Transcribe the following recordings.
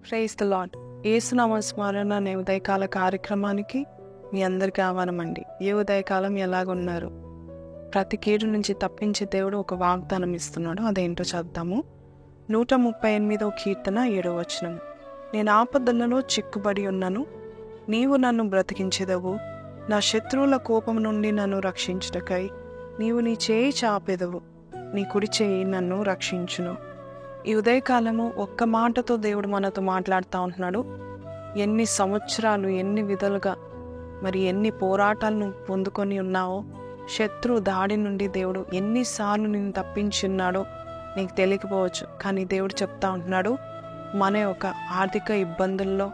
Praise the lord. యేసునామ స్మరణ అనే ఉదయకాల కార్యక్రమానికి మీ అందరికీ ఆహ్వానమండి. ఏ ఉదయకాలం ఎలాగున్నారు? ప్రతి కీడు నుంచి తప్పించే దేవుడు ఒక వాగ్దానం ఇస్తున్నాడు. అదేంటో చదువుతాము. 138వ కీర్తన 7వ వచనం. నేను ఆపదలలో చిక్కుబడి ఉన్నాను, నీవు నన్ను బ్రతికించెదవు. నా శత్రువుల కోపం నుండి నన్ను రక్షించుటకై నీవు నీ చేయి చాపెదవు, నీ కుడి చేయి నన్ను రక్షించును. ఈ ఉదయకాలము ఒక్క మాటతో దేవుడు మనతో మాట్లాడుతూ ఉంటున్నాడు. ఎన్ని సంవత్సరాలు, ఎన్ని విధాలుగా, మరి ఎన్ని పోరాటాలను పొందుకొని ఉన్నావో, శత్రు దాడి నుండి దేవుడు ఎన్నిసార్లు నిన్ను తప్పించి ఉన్నాడో నీకు తెలియకపోవచ్చు. కానీ దేవుడు చెప్తా ఉంటున్నాడు, మన యొక్క ఆర్థిక ఇబ్బందుల్లో,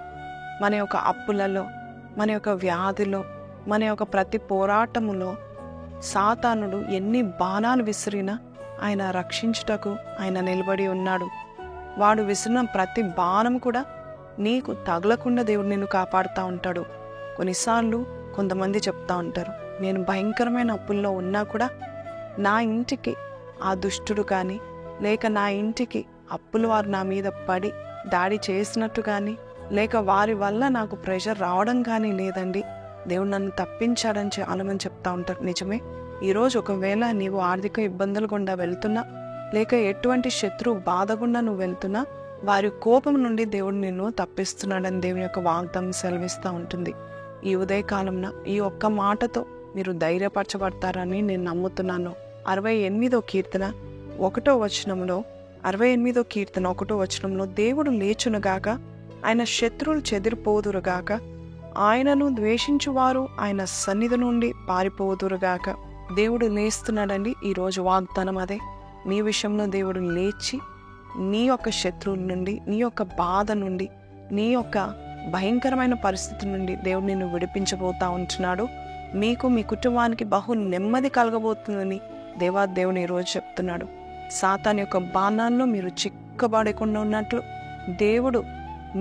మన యొక్క అప్పులలో, మన యొక్క వ్యాధిలో, మన యొక్క ప్రతి పోరాటములో సాతానుడు ఎన్ని బాణాలు విసిరినా ఆయన రక్షించుటకు ఆయన నిలబడి ఉన్నాడు. వాడు విసిరిన ప్రతి బాణం కూడా నీకు తగలకుండా దేవుడు నిన్ను కాపాడుతూ ఉంటాడు. కొన్నిసార్లు కొంతమంది చెప్తా ఉంటారు, నేను భయంకరమైన అప్పుల్లో ఉన్నా కూడా నా ఇంటికి ఆ దుష్టుడు కానీ, లేక నా ఇంటికి అప్పుల వారు నా మీద పడి దాడి చేసినట్టు కానీ, లేక వారి వల్ల నాకు ప్రెషర్ రావడం కానీ లేదండి, దేవుడు నన్ను తప్పించాడని చాలామంది చెప్తా ఉంటారు. నిజమే. ఈరోజు ఒకవేళ నీవు ఆర్థిక ఇబ్బందులు గుండా వెళ్తున్నా, లేక ఎటువంటి శత్రువు బాధ గుండా నువ్వు వెళ్తున్నా, వారి కోపం నుండి దేవుడు నిన్ను తప్పిస్తున్నాడని దేవుని యొక్క వాగ్దానం సెలవిస్తూ ఉంటుంది. ఈ ఉదయకాలంన ఈ ఒక్క మాటతో మీరు ధైర్యపరచబడతారని నేను నమ్ముతున్నాను. 68వ కీర్తన 1వ వచనంలో 68వ కీర్తన 1వ వచనంలో దేవుడు లేచునుగాక, ఆయన శత్రువులు చెదిరిపోదురుగాక, ఆయనను ద్వేషించువారు ఆయన సన్నిధి నుండి పారిపోదురుగాక. దేవుడు లేస్తున్నాడండి. ఈరోజు వాగ్దానం అదే. నీ విషయంలో దేవుడు లేచి నీ యొక్క శత్రువుల నుండి, నీ యొక్క బాధ నుండి, నీ యొక్క భయంకరమైన పరిస్థితి నుండి దేవుడు నిన్ను విడిపించబోతా ఉంటున్నాడు. మీకు, మీ కుటుంబానికి బహు నెమ్మది కలగబోతుందని దేవుని ఈరోజు చెప్తున్నాడు. సాతాను యొక్క బాణాల్లో మీరు చిక్కబడకుండా ఉన్నట్లు దేవుడు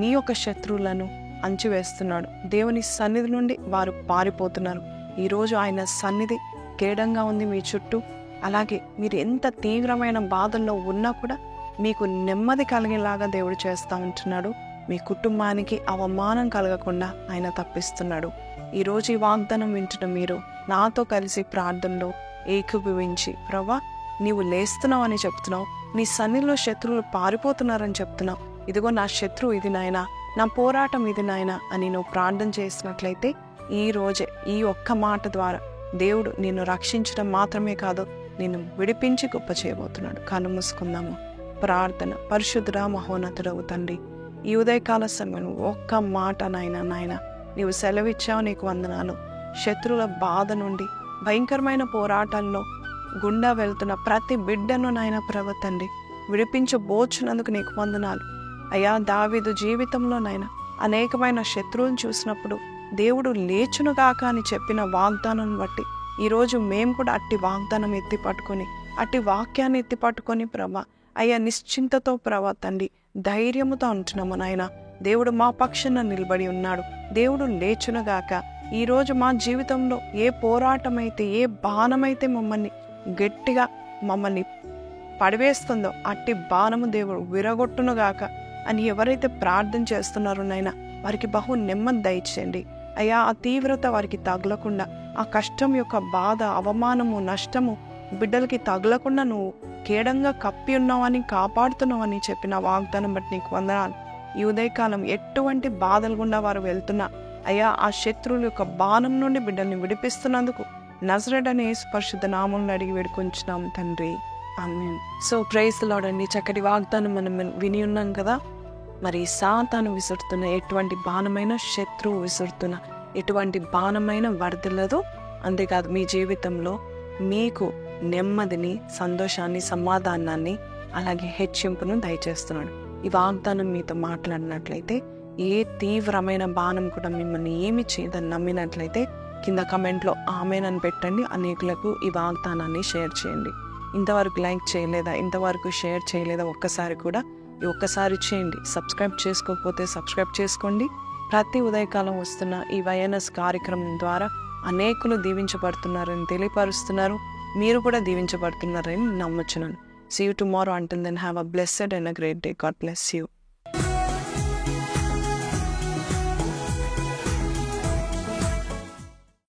నీ యొక్క శత్రువులను అంచివేస్తున్నాడు. దేవుని సన్నిధి నుండి వారు పారిపోతున్నారు. ఈరోజు ఆయన సన్నిధి కేడంగా ఉంది మీ చుట్టూ. అలాగే మీరు ఎంత తీవ్రమైన బాధల్లో ఉన్నా కూడా మీకు నెమ్మది కలిగేలాగా దేవుడు చేస్తూ ఉంటున్నాడు. మీ కుటుంబానికి అవమానం కలగకుండా ఆయన తప్పిస్తున్నాడు. ఈరోజు ఈ వాగ్దానం వింటున్న మీరు నాతో కలిసి ప్రార్థనలో ఏకీభవించి, ప్రభా నీవు లేస్తున్నావు అని చెప్తున్నావు, నీ సన్నిధిలో శత్రువులు పారిపోతున్నారని చెప్తున్నావు, ఇదిగో నా శత్రువు ఇది నాయనా, నా పోరాటం ఇది నాయనా అని నువ్వు ప్రార్థన చేసినట్లయితే ఈ రోజే ఈ ఒక్క మాట ద్వారా దేవుడు నిన్ను రక్షించడం మాత్రమే కాదు, నిన్ను విడిపించి గొప్ప చేయబోతున్నాడు. కళ్ళు మూసుకుందాము. ప్రార్థన. పరిశుద్ధుడా, మహోన్నతుడవు తండ్రి, ఈ ఉదయకాల సమయంలో ఒక్క మాట నాయన నీవు సెలవిచ్చావు, నీకు వందనాలు. శత్రువుల బాధ నుండి, భయంకరమైన పోరాటాల్లో గుండా వెళ్తున్న ప్రతి బిడ్డను నాయన ప్రభు తండ్రి విడిపించబోచున్నందుకు నీకు వందనాలు అయ్యా. దావీదు జీవితంలో నాయన అనేకమైన శత్రువులను చూసినప్పుడు దేవుడు లేచునుగాక అని చెప్పిన వాగ్దానం బట్టి ఈరోజు మేము కూడా అట్టి వాగ్దానం ఎత్తి పట్టుకొని, అట్టి వాక్యాన్ని ఎత్తి పట్టుకొని ప్రభా అయ్యా నిశ్చింతతో ప్రభా తండ్రి ధైర్యముతో ఉంటున్నాము నాయన. దేవుడు మా పక్షాన నిలబడి ఉన్నాడు. దేవుడు లేచునుగాక. ఈరోజు మా జీవితంలో ఏ పోరాటమైతే, ఏ బాణమైతే మమ్మల్ని గట్టిగా మమ్మల్ని పడివేస్తుందో అట్టి బాణము దేవుడు విరగొట్టునుగాక అని ఎవరైతే ప్రార్థన చేస్తున్నారో నాయన వారికి బహు నెమ్మది దయచేయండి అయ్యా. ఆ తీవ్రత వారికి తగలకుండా, ఆ కష్టం యొక్క బాధ, అవమానము, నష్టము బిడ్డలకి తగలకుండా నువ్వు కేడంగా కప్పి ఉన్నావని, కాపాడుతున్నావని చెప్పిన వాగ్దానం బట్టి నీకు వందనాలు. ఈ ఉదయకాలం ఎటువంటి బాధలు గుండా వారు వెళ్తున్నా అయ్యా, ఆ శత్రువుల యొక్క బాణం నుండి బిడ్డల్ని విడిపిస్తున్నందుకు నజరేయుడైన యేసు పరిశుద్ధ నామములో అడిగి వేడుకొంచున్నాం తండ్రి, ఆమేన్. సో ప్రైజ్ ది లార్డ్ అండి. చక్కటి వాగ్దానం మనం విని ఉన్నాం కదా. మరి సాతాను విసురుతున్న ఎటువంటి బాణమైన, శత్రువు విసురుతున్న ఎటువంటి బాణమైన వర్ధిల్లదు. అంతేకాదు మీ జీవితంలో మీకు నెమ్మదిని, సంతోషాన్ని, సమాధానాన్ని, అలాగే హెచ్చింపును దయచేస్తున్నాడు. ఈ వాగ్దానం మీతో మాట్లాడినట్లయితే ఏ తీవ్రమైన బాణం కూడా మిమ్మల్ని ఏమి చేయదని నమ్మినట్లయితే కింద కమెంట్లో ఆమేన్ అని పెట్టండి. అనేకులకు ఈ వాగ్దానాన్ని షేర్ చేయండి. ఇంతవరకు లైక్ చేయలేదా, ఇంతవరకు షేర్ చేయలేదా, ఒక్కసారి చేయండి. సబ్స్క్రైబ్ చేసుకోకపోతే సబ్స్క్రైబ్ చేసుకోండి. ప్రతి ఉదయకాలం వస్తున్న ఈ వైఎన్ఎస్ కార్యక్రమం ద్వారా అనేకులు దీవించబడుతున్నారని తెలియపరుస్తున్నారు. మీరు కూడా దీవించబడుతున్నారని నమ్ముచున్నాను. See you tomorrow. Until then, have a blessed and a great day. God bless you.